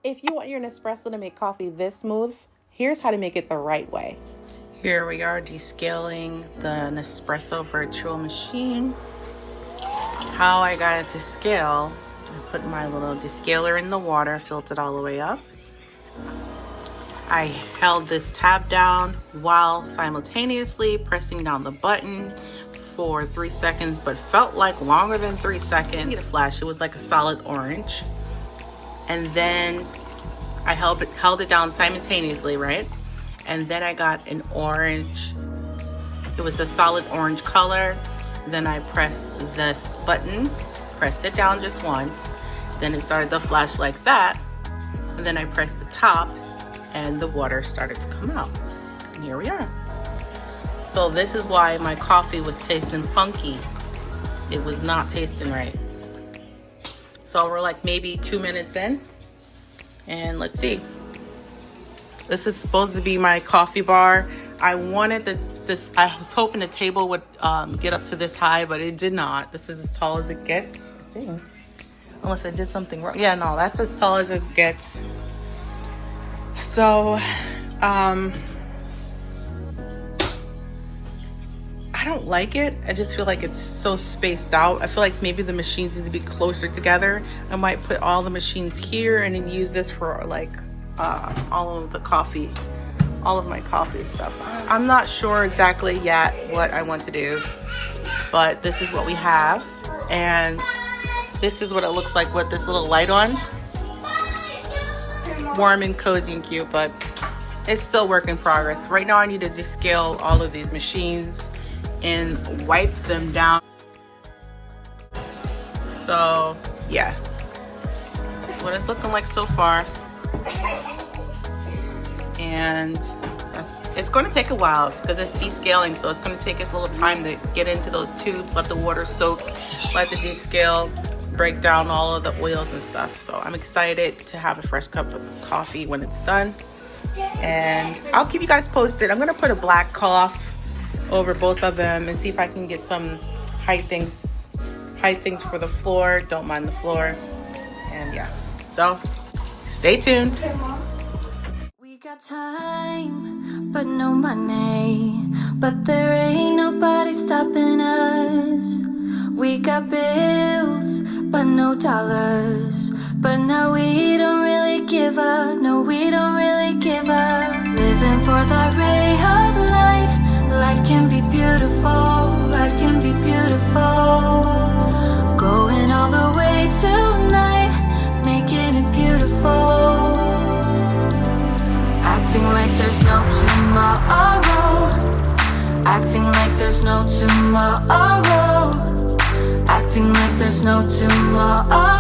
If you want your Nespresso to make coffee this smooth, here's how to make it the right way. Here we are descaling the Nespresso Virtual machine. How I got it to scale, I put my little descaler in the water, filled it all the way up. I held this tab down while simultaneously pressing down the button for 3 seconds, but felt like longer than 3 seconds. It flashed, it was like a solid orange. And then I held it down simultaneously, right? And then I got an orange, it was a solid orange color. Then I pressed this button, pressed it down just once. Then it started to flash like that. And then I pressed the top and the water started to come out. And here we are. So this is why my coffee was tasting funky. It was not tasting right. So we're like maybe 2 minutes in, and let's see. This is supposed to be my coffee bar. I wanted I was hoping the table would get up to this high, but it did not. This is as tall as it gets, I think. Unless I did something wrong. Yeah, no, that's as tall as it gets. So, I don't like it. I just feel like it's so spaced out. I feel like maybe the machines need to be closer together. I might put all the machines here and then use this for like all of my coffee stuff. I'm not sure exactly yet what I want to do, but this is what we have. And this is what it looks like with this little light on. Warm and cozy and cute, but it's still work in progress. Right now I need to descale all of these machines and wipe them down. So yeah, this is what it's looking like so far. And it's going to take a while because it's descaling, so it's going to take us a little time to get into those tubes, let the water soak, let the descale break down all of the oils and stuff. So I'm excited to have a fresh cup of coffee when it's done, and I'll keep you guys posted. I'm going to put a black cloth over both of them and see if I can get some height things for the floor. Don't mind the floor. And yeah, so stay tuned. We got time, but no money, but there ain't nobody stopping us. We got bills, but no dollars, but now we don't really give up. No, we don't really give up. Living for that ray of light. Life can be beautiful, life can be beautiful. Going all the way tonight, making it beautiful. Acting like there's no tomorrow. Acting like there's no tomorrow. Acting like there's no tomorrow.